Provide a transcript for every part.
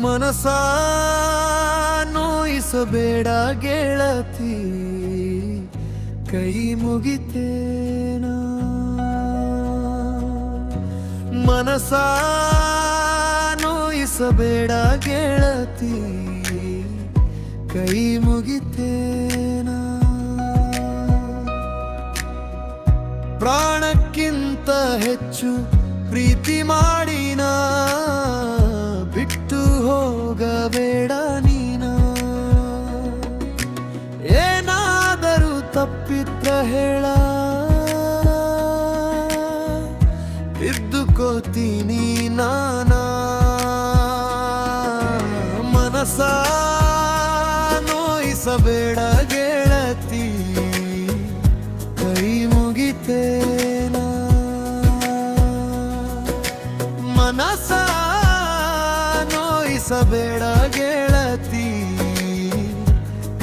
ಮನಸ ನೋಯಿಸಬೇಡ ಗೆಳತಿ, ಕೈ ಮುಗಿತೇನ. ಮನಸ ನೋಯಿಸಬೇಡ ಗೆಳತಿ, ಕೈ ಮುಗಿತೇನ. ಪ್ರಾಣಕ್ಕಿಂತ ಹೆಚ್ಚು ಪ್ರೀತಿ ಮಾಡಿನ, ಬಿಟ್ಟು ಹೋಗಬೇಡ ನೀನ. ಏನಾದರೂ ತಪ್ಪಿದ್ರ ಹೇಳ, ತಿದ್ದುಕೋತೀನಿ ನಾನ. ಮನಸ ನೋಯಿಸಬೇಡ ಗೆಳತಿ, ಕೈ ಮುಗಿತೇನ. ಮನಸ ನೋಯಿಸಬೇಡ ಗೆಳತಿ,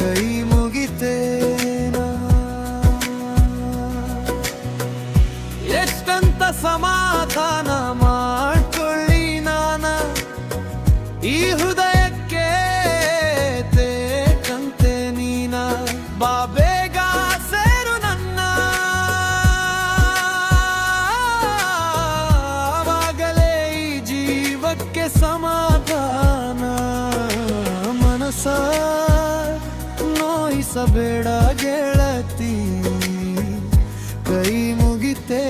ಕೈ ಮುಗಿತೇನ. ಎಷ್ಟಂತ ಸಮಾಧಾನ ಮಾಡ್ಕೊಳ್ಳಿ ನಾನ, ಈ ಹೃದಯಕ್ಕೆ ತೇಕಂತೆ ನೀನ. ಬೇಗ ಸೇರು ನನ್ನ, ಆವಾಗಲೇ ಈ ಜೀವಕ್ಕೆ ಸಮಾಧಾನ. ಮನಸ ನೋಯಿಸಬೇಡ ಗೆಳತಿ, ಕೈ ಮುಗಿತೇ